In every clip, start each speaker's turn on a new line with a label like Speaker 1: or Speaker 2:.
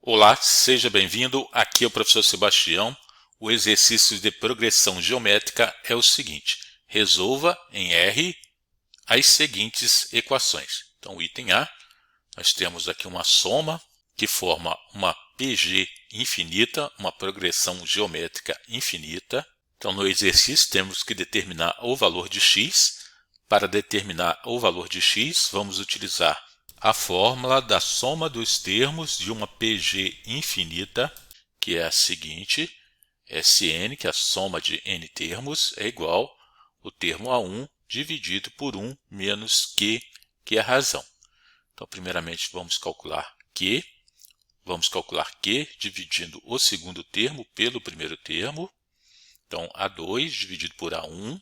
Speaker 1: Olá, seja bem-vindo. Aqui é o professor Sebastião. O exercício de progressão geométrica é o seguinte: resolva em R as seguintes equações. Então, o item A, nós temos aqui uma soma que forma uma PG infinita, uma progressão geométrica infinita. Então, no exercício, temos que determinar o valor de x. Para determinar o valor de x, vamos utilizar a fórmula da soma dos termos de uma PG infinita, que é a seguinte: Sn, que é a soma de n termos, é igual o termo A1 dividido por 1 menos Q, que é a razão. Então, primeiramente, vamos calcular Q. Vamos calcular Q dividindo o segundo termo pelo primeiro termo. Então, A2 dividido por A1,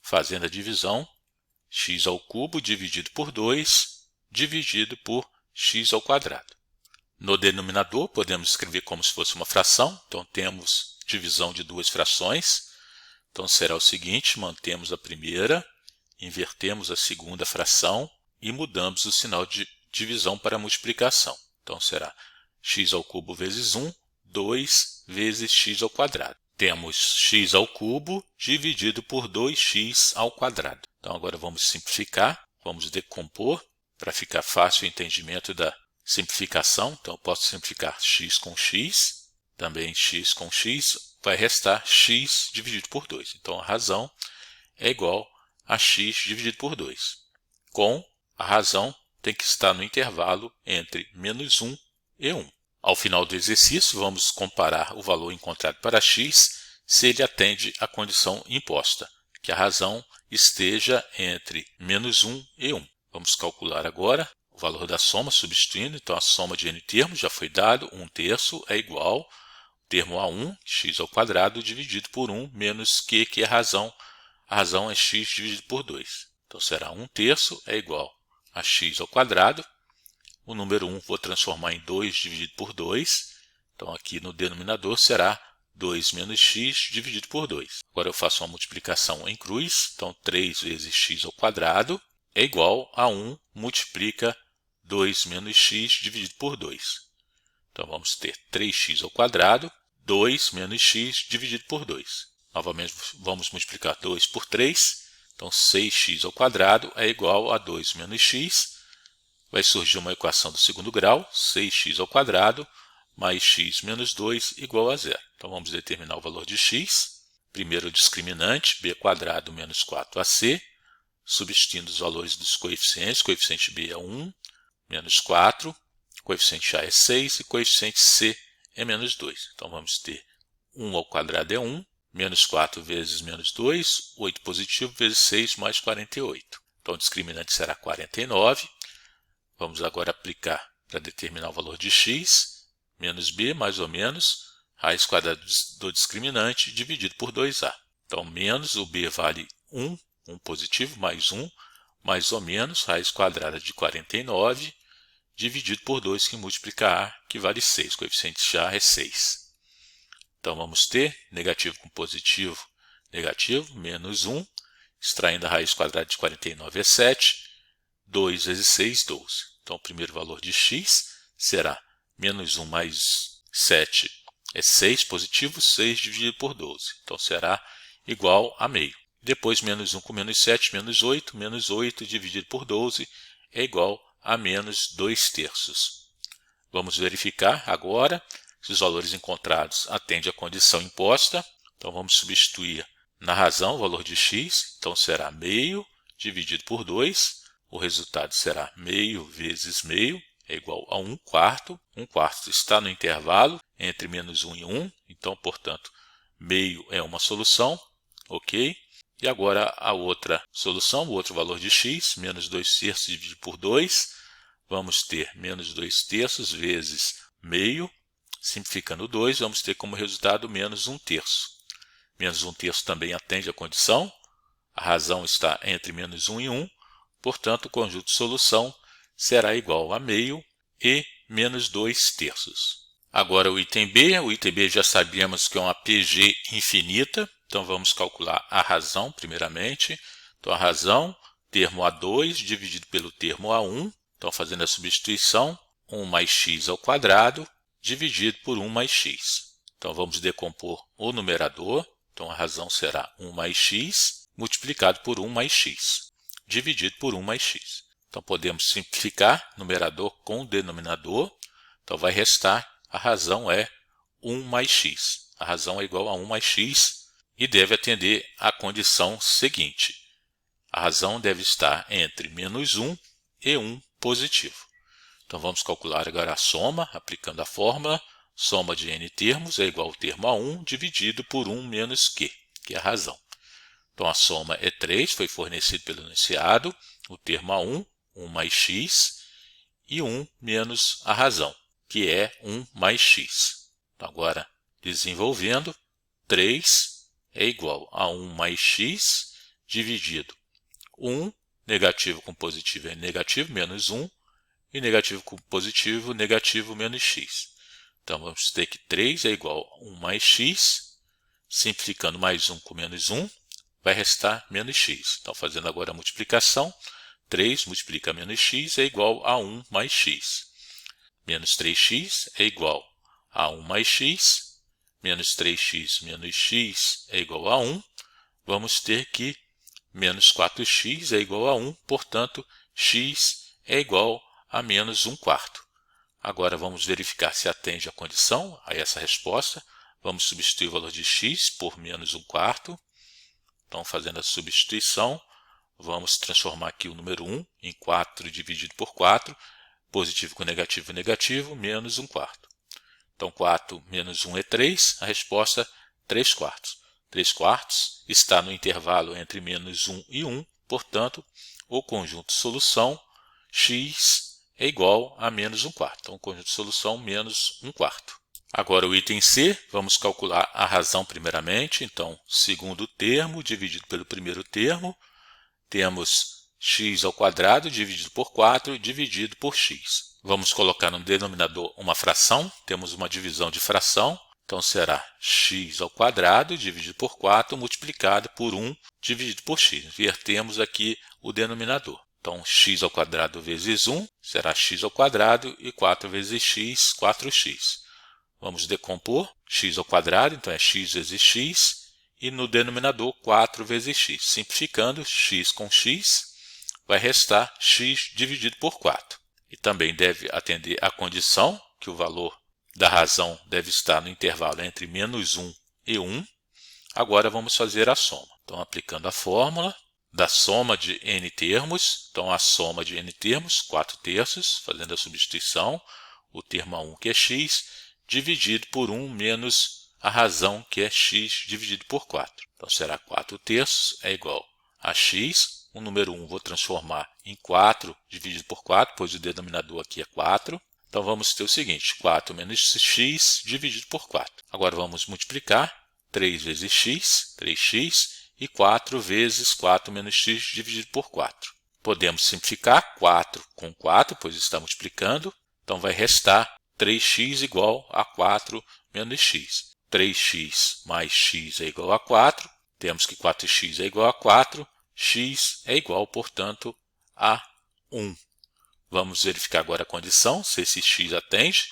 Speaker 1: fazendo a divisão, x ao cubo dividido por 2, dividido por x ao quadrado. No denominador, podemos escrever como se fosse uma fração. Então, temos divisão de duas frações. Então, será o seguinte: mantemos a primeira, invertemos a segunda fração e mudamos o sinal de divisão para multiplicação. Então, será x ao cubo vezes 1, 2 vezes x ao quadrado. Temos x ao cubo dividido por 2x ao quadrado. Então, agora vamos simplificar, vamos decompor para ficar fácil o entendimento da simplificação. Então, eu posso simplificar x com x, também x com x, vai restar x dividido por 2. Então, a razão é igual a x dividido por 2. Com a razão tem que estar no intervalo entre menos 1 e 1. Ao final do exercício, vamos comparar o valor encontrado para x se ele atende à condição imposta, que a razão esteja entre menos 1 e 1. Vamos calcular agora o valor da soma, substituindo. Então, a soma de n termos já foi dado, 1/3 é igual ao termo A1, x ao quadrado, dividido por 1 menos Q, que é a razão. A razão é x dividido por 2. Então, será 1/3 é igual a x ao quadrado. O número 1 vou transformar em 2 dividido por 2. Então, aqui no denominador será 2 menos x dividido por 2. Agora eu faço uma multiplicação em cruz. Então, 3 vezes x ao quadrado é igual a 1 multiplica 2 menos x dividido por 2. Então, vamos ter 3x ao quadrado, 2 menos x dividido por 2. Novamente, vamos multiplicar 2 por 3. Então, 6x ao quadrado é igual a 2 menos x. Vai surgir uma equação do segundo grau, 6x ao quadrado mais x menos 2 igual a 0. Então, vamos determinar o valor de x. Primeiro o discriminante, b quadrado menos 4ac, substituindo os valores dos coeficientes. Coeficiente b é 1, menos 4, coeficiente a é 6 e coeficiente c é menos 2. Então, vamos ter 1 ao quadrado é 1, menos 4 vezes menos 2, 8 positivo, vezes 6 mais 48. Então, o discriminante será 49. Vamos agora aplicar para determinar o valor de x, menos b, mais ou menos, raiz quadrada do discriminante dividido por 2a. Então, menos o b vale 1, 1 positivo, mais 1, mais ou menos, raiz quadrada de 49, dividido por 2, que multiplica a, que vale 6. O coeficiente de a é 6. Então, vamos ter negativo com positivo, negativo, menos 1, extraindo a raiz quadrada de 49 é 7, 2 vezes 6, 12. Então, o primeiro valor de x será menos 1 mais 7 é 6 positivo, 6 dividido por 12. Então, será igual a meio. Depois, menos 1 com menos 7, menos 8 dividido por 12 é igual a menos 2/3. Vamos verificar agora se os valores encontrados atendem à condição imposta. Então, vamos substituir na razão o valor de x. Então, será meio dividido por 2. O resultado será meio vezes meio, é igual a 1/4. 1/4 está no intervalo entre menos 1 e 1. Então, portanto, meio é uma solução. Ok? E agora a outra solução, o outro valor de x, menos 2/3 dividido por 2. Vamos ter menos 2/3 vezes meio. Simplificando 2, vamos ter como resultado menos 1/3. Menos 1/3 também atende à condição. A razão está entre menos 1 e 1. Portanto, o conjunto de solução será igual a meio e menos 2/3. Agora o item B. O item B já sabemos que é uma PG infinita. Então, vamos calcular a razão primeiramente. Então, a razão, termo A2 dividido pelo termo A1. Então, fazendo a substituição, 1 mais x ao quadrado dividido por 1 mais x. Então, vamos decompor o numerador. Então, a razão será 1 mais x multiplicado por 1 mais x, dividido por 1 mais x. Então, podemos simplificar numerador com denominador. Então, vai restar, a razão é 1 mais x. A razão é igual a 1 mais x e deve atender à condição seguinte. A razão deve estar entre menos 1 e 1 positivo. Então, vamos calcular agora a soma, aplicando a fórmula. Soma de n termos é igual ao termo A1 dividido por 1 menos Q, que é a razão. Então, a soma é 3, foi fornecido pelo enunciado. O termo A1, 1 mais x, e 1 menos a razão, que é 1 mais x. Então, agora, desenvolvendo, 3 é igual a 1 mais x dividido 1, negativo com positivo é negativo, menos 1, e negativo com positivo, negativo menos x. Então, vamos ter que 3 é igual a 1 mais x, simplificando mais 1 com menos 1, vai restar menos x. Então, fazendo agora a multiplicação, 3 multiplica menos x é igual a 1 mais x. Menos 3x é igual a 1 mais x, menos 3x menos x é igual a 1. Vamos ter que menos 4x é igual a 1, portanto, x é igual a menos 1/4. Agora vamos verificar se atende a condição a essa resposta. Vamos substituir o valor de x por menos 1/4. Então, fazendo a substituição, vamos transformar aqui o número 1 em 4 dividido por 4. Positivo com negativo, negativo, menos 1/4. Então, 4 menos 1 é 3. A resposta, 3/4. 3/4 está no intervalo entre menos 1 e 1. Portanto, o conjunto solução x é igual a menos 1/4. Então, o conjunto de solução menos 1/4. Agora, o item C, vamos calcular a razão primeiramente. Então, segundo termo dividido pelo primeiro termo, temos x ao quadrado dividido por 4 dividido por x. Vamos colocar no denominador uma fração. Temos uma divisão de fração. Então, será x ao quadrado dividido por 4 multiplicado por 1 dividido por x. Invertemos aqui o denominador. Então, x ao quadrado vezes 1 será x ao quadrado e 4 vezes x, 4x. Vamos decompor x ao quadrado, então é x vezes x, e no denominador 4 vezes x. Simplificando, x com x, vai restar x dividido por 4. E também deve atender à condição que o valor da razão deve estar no intervalo entre menos 1 e 1. Agora vamos fazer a soma. Então, aplicando a fórmula da soma de n termos, então a soma de n termos, 4/3, fazendo a substituição, o termo A1 que é x, dividido por 1 menos a razão que é x dividido por 4. Então será 4/3 é igual a x, o número 1 vou transformar em 4 dividido por 4, pois o denominador aqui é 4. Então vamos ter o seguinte, 4 menos x dividido por 4. Agora vamos multiplicar 3 vezes x, 3x, e 4 vezes 4 menos x dividido por 4. Podemos simplificar 4 com 4, pois está multiplicando. Então, vai restar 3x igual a 4 menos x. 3x mais x é igual a 4. Temos que 4x é igual a 4. X é igual, portanto, a 1. Vamos verificar agora a condição, se esse x atende,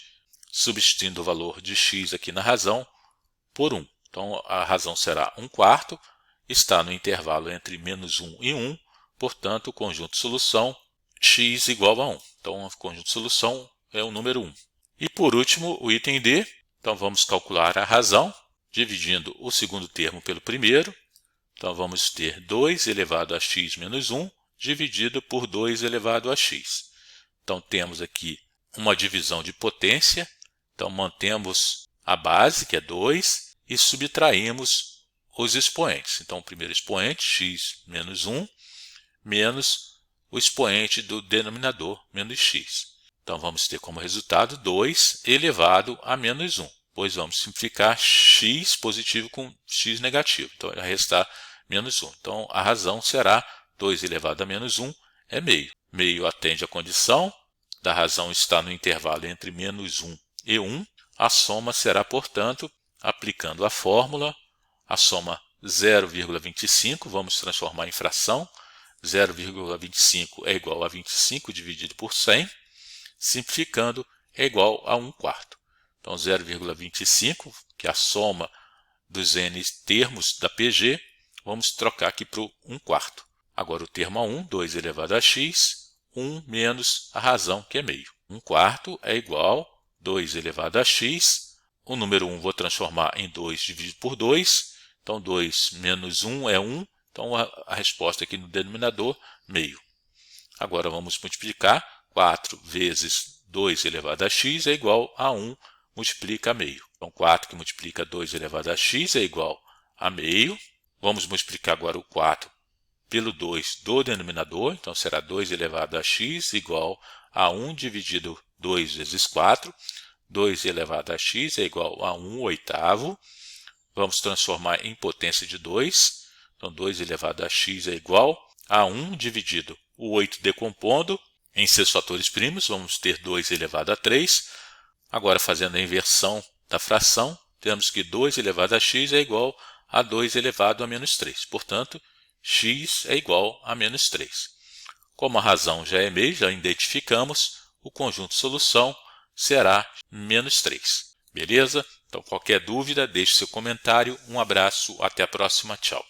Speaker 1: substituindo o valor de x aqui na razão por 1. Então, a razão será 1/4. Está no intervalo entre menos 1 e 1, portanto, o conjunto de solução x igual a 1. Então, o conjunto de solução é o número 1. E, por último, o item D. Então, vamos calcular a razão, dividindo o segundo termo pelo primeiro. Então, vamos ter 2 elevado a x menos 1, dividido por 2 elevado a x. Então, temos aqui uma divisão de potência. Então, mantemos a base, que é 2, e subtraímos os expoentes. Então, o primeiro expoente, x menos 1, menos o expoente do denominador, menos x. Então, vamos ter como resultado 2 elevado a menos 1, pois vamos simplificar x positivo com x negativo. Então, vai restar menos 1. Então, a razão será 2 elevado a menos 1 é meio. Meio atende a condição da razão estar no intervalo entre menos 1 e 1. A soma será, portanto, aplicando a fórmula, a soma 0,25, vamos transformar em fração. 0,25 é igual a 25 dividido por 100. Simplificando, é igual a 1/4. Então 0,25, que é a soma dos n termos da PG, vamos trocar aqui para o 1/4. Agora o termo A1, 2 elevado a x, 1 menos a razão, que é meio. 1/4 é igual a 2 elevado a x. O número 1 vou transformar em 2 dividido por 2. Então 2 menos 1 é 1. Então a resposta aqui no denominador, meio. Agora vamos multiplicar. 4 vezes 2 elevado a x é igual a 1 multiplica a meio. Então 4 que multiplica 2 elevado a x é igual a meio. Vamos multiplicar agora o 4 pelo 2 do denominador. Então será 2 elevado a x igual a 1 dividido 2 vezes 4. 2 elevado a x é igual a 1/8. Vamos transformar em potência de 2. Então 2 elevado a x é igual a 1 dividido o 8 decompondo em seus fatores primos. Vamos ter 2 elevado a 3. Agora, fazendo a inversão da fração, temos que 2 elevado a x é igual a 2 elevado a menos 3. Portanto, x é igual a menos 3. Como a razão já é meio, já identificamos, o conjunto solução será menos 3. Beleza? Então, qualquer dúvida, deixe seu comentário. Um abraço, até a próxima, tchau.